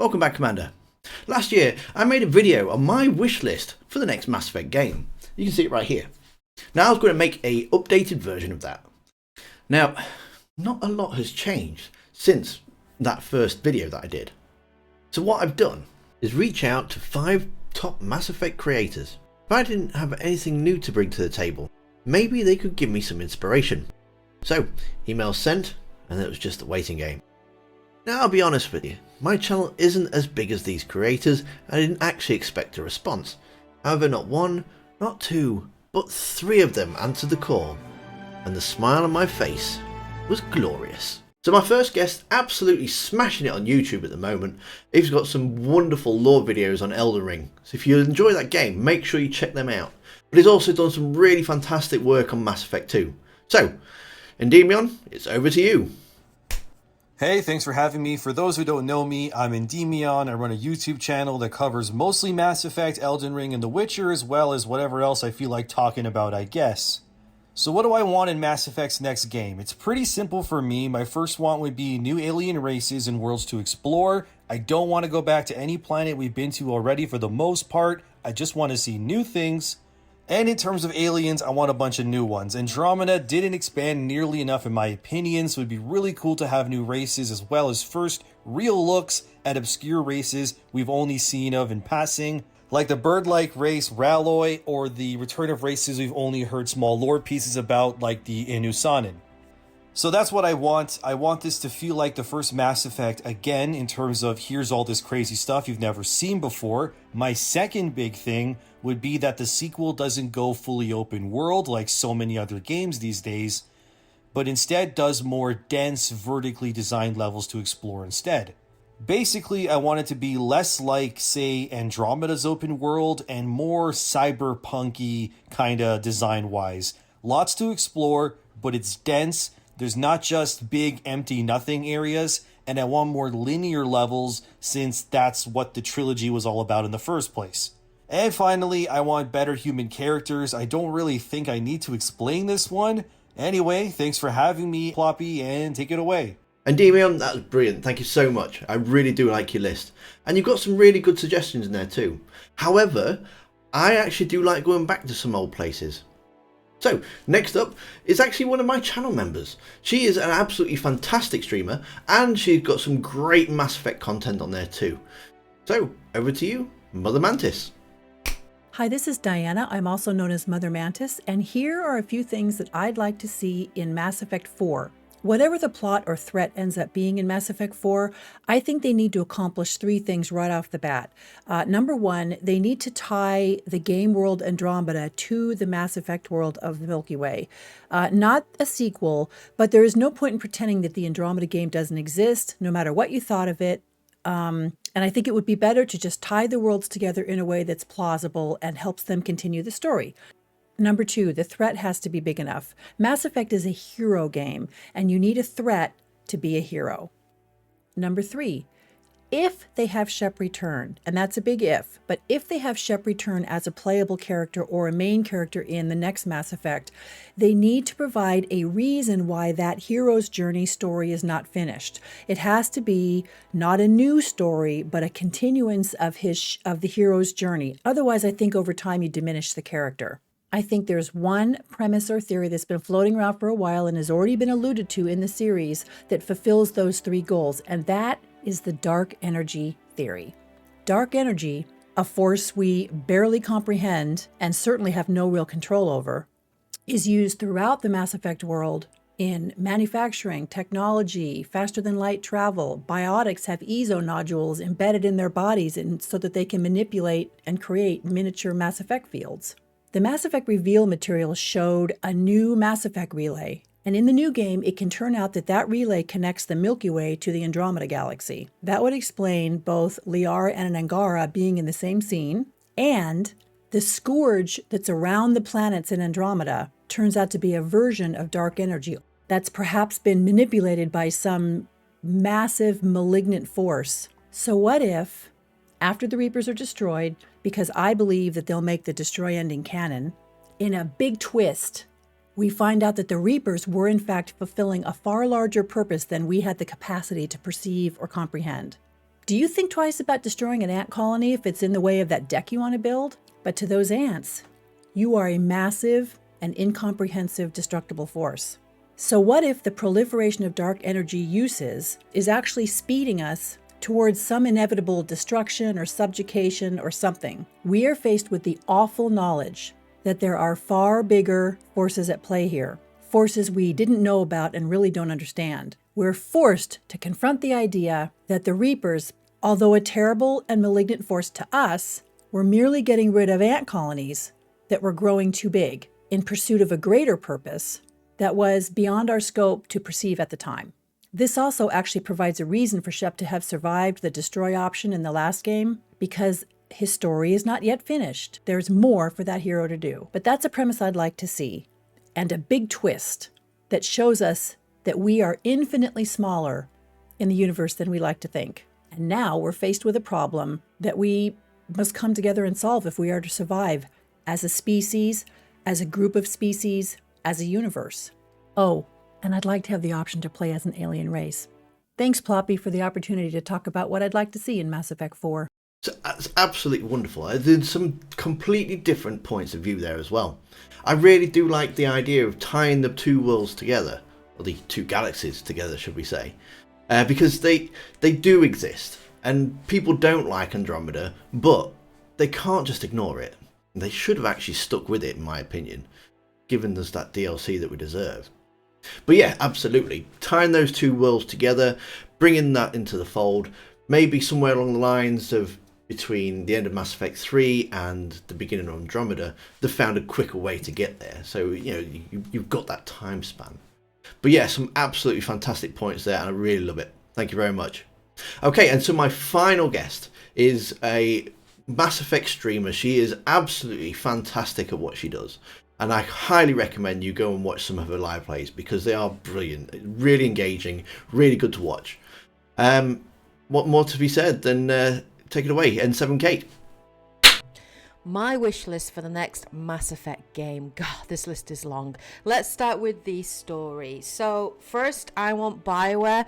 Welcome back, Commander. Last year, I made a video on my wish list for the next Mass Effect game. You can see it right here. Now I was going to make a updated version of that. Now, not a lot has changed since that first video that I did. So what I've done is reach out to 5 top Mass Effect creators. If I didn't have anything new to bring to the table, maybe they could give me some inspiration. So, emails sent, and it was just a waiting game. Now I'll be honest with you, my channel isn't as big as these creators and I didn't actually expect a response. However, not 1, not 2, but 3 of them answered the call, and the smile on my face was glorious. So my first guest, absolutely smashing it on YouTube at the moment. He's got some wonderful lore videos on Elden Ring, so if you enjoy that game, make sure you check them out. But he's also done some really fantastic work on Mass Effect 2. So, Endymion, it's over to you. Hey, thanks for having me. For those who don't know me, I'm Endymion. I run a YouTube channel that covers mostly Mass Effect, Elden Ring, and The Witcher, as well as whatever else I feel like talking about, I guess. So what do I want in Mass Effect's next game? It's pretty simple for me. My first want would be new alien races and worlds to explore. I don't want to go back to any planet we've been to already for the most part. I just want to see new things. And in terms of aliens, I want a bunch of new ones. Andromeda didn't expand nearly enough in my opinion, so it'd be really cool to have new races as well as first real looks at obscure races we've only seen of in passing, like the bird-like race Ralloy or the return of races we've only heard small lore pieces about like the Inusanin. So that's what I want. I want this to feel like the first Mass Effect again in terms of here's all this crazy stuff you've never seen before. My second big thing would be that the sequel doesn't go fully open world like so many other games these days, but instead does more dense, vertically designed levels to explore instead. Basically, I want it to be less like, say, Andromeda's open world and more cyberpunky kinda design-wise. Lots to explore, but it's dense. There's not just big empty nothing areas, and I want more linear levels since that's what the trilogy was all about in the first place. And finally, I want better human characters. I don't really think I need to explain this one. Anyway, thanks for having me, Ploppy, and take it away. Endymion, that was brilliant. Thank you so much. I really do like your list. And you've got some really good suggestions in there too. However, I actually do like going back to some old places. So, next up is actually one of my channel members. She is an absolutely fantastic streamer and she's got some great Mass Effect content on there too. So, over to you, MotherMantiss. Hi, this is Diana. I'm also known as MotherMantiss, and here are a few things that I'd like to see in Mass Effect 4. Whatever the plot or threat ends up being in Mass Effect 4, I think they need to accomplish 3 things right off the bat. Number 1, they need to tie the game world Andromeda to the Mass Effect world of the Milky Way. Not a sequel, but there is no point in pretending that the Andromeda game doesn't exist, no matter what you thought of it. And I think it would be better to just tie the worlds together in a way that's plausible and helps them continue the story. Number 2, the threat has to be big enough. Mass Effect is a hero game, and you need a threat to be a hero. Number 3, if they have Shep return, and that's a big if, but if they have Shep return as a playable character or a main character in the next Mass Effect, they need to provide a reason why that hero's journey story is not finished. It has to be not a new story, but a continuance of the hero's journey. Otherwise, I think over time you diminish the character. I think there's one premise or theory that's been floating around for a while and has already been alluded to in the series that fulfills those 3 goals, and that is the dark energy theory. Dark energy, a force we barely comprehend and certainly have no real control over, is used throughout the Mass Effect world in manufacturing, technology, faster-than-light travel. Biotics have ESO nodules embedded in their bodies so that they can manipulate and create miniature Mass Effect fields. The Mass Effect reveal material showed a new Mass Effect relay, and in the new game, it can turn out that that relay connects the Milky Way to the Andromeda Galaxy. That would explain both Liara and Angara being in the same scene, and the scourge that's around the planets in Andromeda turns out to be a version of dark energy that's perhaps been manipulated by some massive malignant force. So what if, after the Reapers are destroyed, because I believe that they'll make the destroy ending canon, in a big twist, we find out that the Reapers were in fact fulfilling a far larger purpose than we had the capacity to perceive or comprehend. Do you think twice about destroying an ant colony if it's in the way of that deck you want to build? But to those ants, you are a massive and incomprehensive destructible force. So what if the proliferation of dark energy uses is actually speeding us towards some inevitable destruction or subjugation or something? We are faced with the awful knowledge that there are far bigger forces at play here, forces we didn't know about and really don't understand. We're forced to confront the idea that the Reapers, although a terrible and malignant force to us, were merely getting rid of ant colonies that were growing too big in pursuit of a greater purpose that was beyond our scope to perceive at the time. This also actually provides a reason for Shep to have survived the destroy option in the last game, because his story is not yet finished. There's more for that hero to do. But that's a premise I'd like to see, and a big twist that shows us that we are infinitely smaller in the universe than we like to think. And now we're faced with a problem that we must come together and solve if we are to survive as a species, as a group of species, as a universe. Oh, and I'd like to have the option to play as an alien race. Thanks, Ploppy, for the opportunity to talk about what I'd like to see in Mass Effect 4. So that's absolutely wonderful. There's some completely different points of view there as well. I really do like the idea of tying the two worlds together, or the two galaxies together, should we say, because they do exist, and people don't like Andromeda, but they can't just ignore it. They should have actually stuck with it, in my opinion, given us that DLC that we deserve. But yeah, absolutely. Tying those two worlds together, bringing that into the fold, maybe somewhere along the lines of between the end of Mass Effect 3 and the beginning of Andromeda, they found a quicker way to get there. So, you've got that time span. But yeah, some absolutely fantastic points there, and I really love it. Thank you very much. Okay, and so my final guest is a Mass Effect streamer. She is absolutely fantastic at what she does, and I highly recommend you go and watch some of her live plays because they are brilliant, really engaging, really good to watch. What more to be said than take it away, N7 Kate. My wish list for the next Mass Effect game. God, this list is long. Let's start with the story. So first, I want BioWare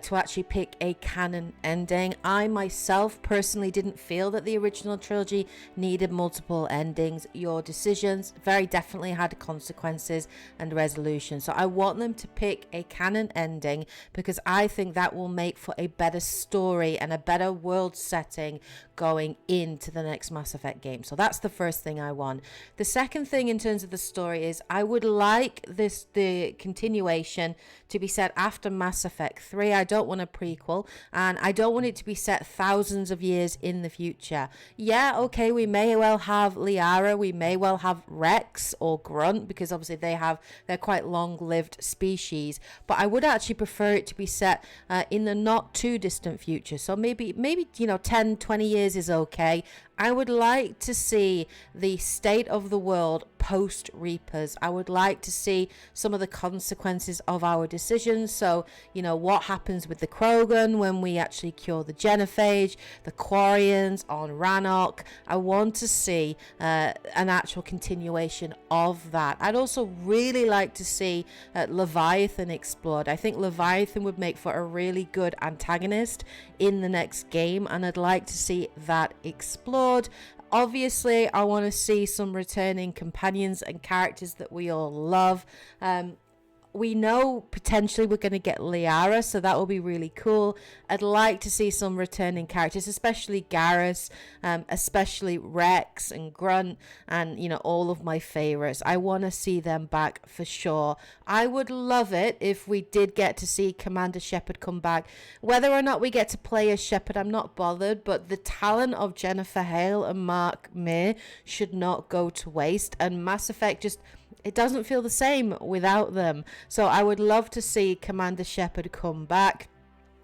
to actually pick a canon ending. I myself personally didn't feel that the original trilogy needed multiple endings. Your decisions very definitely had consequences and resolution. So I want them to pick a canon ending because I think that will make for a better story and a better world setting going into the next Mass Effect game. So that's the first thing I want. The second thing in terms of the story is I would like the continuation to be set after Mass Effect 3. I don't want a prequel, and I don't want it to be set thousands of years in the future. Yeah, okay, we may well have Liara, we may well have Rex or Grunt, because obviously they're quite long-lived species, but I would actually prefer it to be set in the not too distant future. So maybe 10, 20 years is okay. I would like to see the state of the world post Reapers. I would like to see some of the consequences of our decisions. So, what happens with the Krogan when we actually cure the genophage, the Quarians on Rannoch. I want to see an actual continuation of that. I'd also really like to see Leviathan explored. I think Leviathan would make for a really good antagonist in the next game, and I'd like to see that explored. Obviously, I want to see some returning companions and characters that we all love. We know potentially we're going to get Liara, so that will be really cool. I'd like to see some returning characters, especially Garrus, especially Rex and Grunt, and all of my favorites. I want to see them back for sure. I would love it if we did get to see Commander Shepard come back. Whether or not we get to play as Shepard, I'm not bothered, but the talent of Jennifer Hale and Mark Mir should not go to waste, and Mass Effect it doesn't feel the same without them. So I would love to see Commander Shepard come back.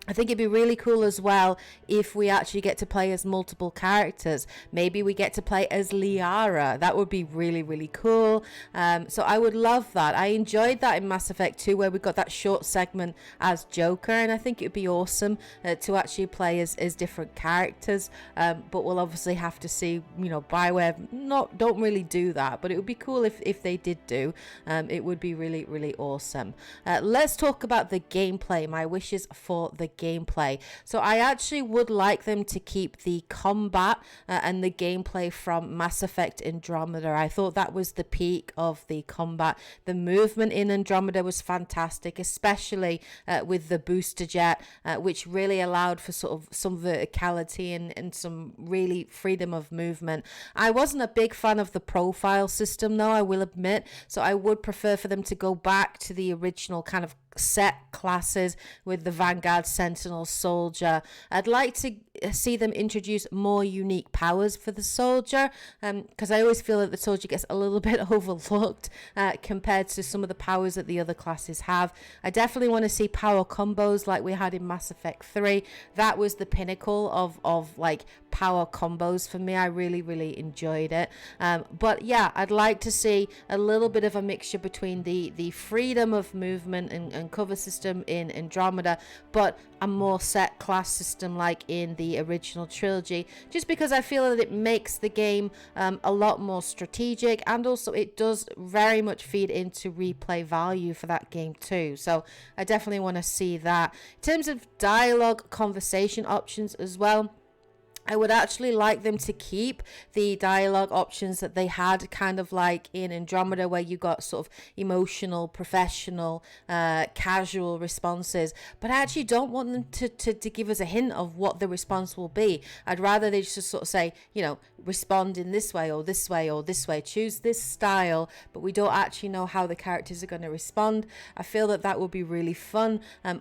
I think it'd be really cool as well if we actually get to play as multiple characters. Maybe we get to play as Liara. That would be really, really cool. So I would love that. I enjoyed that in Mass Effect 2 where we got that short segment as Joker, and I think it would be awesome to actually play as different characters. But we'll obviously have to see, BioWare don't really do that, but it would be cool if they did do. It would be really, really awesome. Let's talk about the gameplay. My wishes for the gameplay. So I actually would like them to keep the combat and the gameplay from Mass Effect Andromeda. I thought that was the peak of the combat. The movement in Andromeda was fantastic, especially with the booster jet, which really allowed for sort of some verticality and some really freedom of movement. I wasn't a big fan of the profile system though, I will admit, so I would prefer for them to go back to the original kind of set classes with the Vanguard, Sentinel, Soldier. I'd like to see them introduce more unique powers for the Soldier, because I always feel that the Soldier gets a little bit overlooked compared to some of the powers that the other classes have. I definitely want to see power combos like we had in Mass Effect 3. That was the pinnacle of like power combos for me. I really enjoyed it. But yeah, I'd like to see a little bit of a mixture between the freedom of movement and cover system in Andromeda, but a more set class system like in the original trilogy, just because I feel that it makes the game a lot more strategic, and also it does very much feed into replay value for that game too. So I definitely want to see that. In terms of dialogue conversation options as well, I would actually like them to keep the dialogue options that they had kind of like in Andromeda, where you got sort of emotional, professional, casual responses. But I actually don't want them to give us a hint of what the response will be. I'd rather they just sort of say, you know, respond in this way or this way or this way, choose this style, but we don't actually know how the characters are going to respond. I feel that that would be really fun.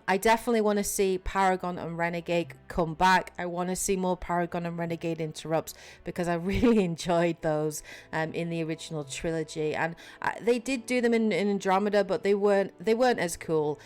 I definitely want to see Paragon and Renegade come back. I want to see more Paragon and Renegade interrupts, because I really enjoyed those in the original trilogy, and they did do them in Andromeda, but they weren't as cool.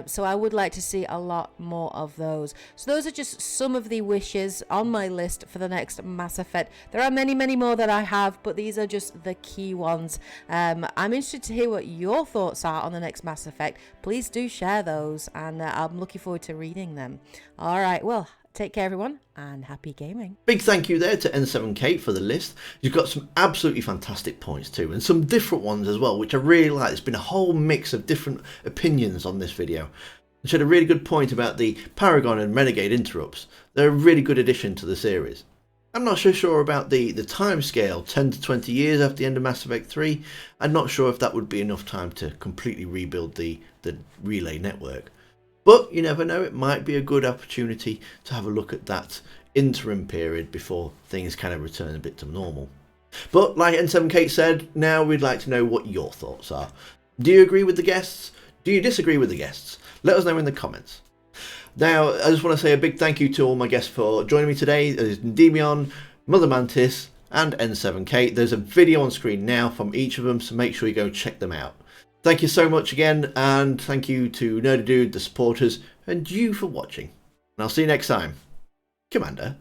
So I would like to see a lot more of those. So those are just some of the wishes on my list for the next Mass Effect. There are many more that I have, but these are just the key ones. I'm interested to hear what your thoughts are on the next Mass Effect. Please do share those, and I'm looking forward to reading them. All right, well, take care everyone, and happy gaming. Big thank you there to N7K for the list. You've got some absolutely fantastic points too, and some different ones as well, which I really like. There's been a whole mix of different opinions on this video. And she had a really good point about the Paragon and Renegade interrupts. They're a really good addition to the series. I'm not so sure about the time scale, 10 to 20 years after the end of Mass Effect 3. I'm not sure if that would be enough time to completely rebuild the relay network. But you never know, it might be a good opportunity to have a look at that interim period before things kind of return a bit to normal. But like N7K said, now we'd like to know what your thoughts are. Do you agree with the guests? Do you disagree with the guests? Let us know in the comments. Now, I just want to say a big thank you to all my guests for joining me today. There's Endymion, MotherMantiss, and N7K. There's a video on screen now from each of them, so make sure you go check them out. Thank you so much again, and thank you to Nerdy Dude, the supporters, and you for watching. And I'll see you next time. Commander.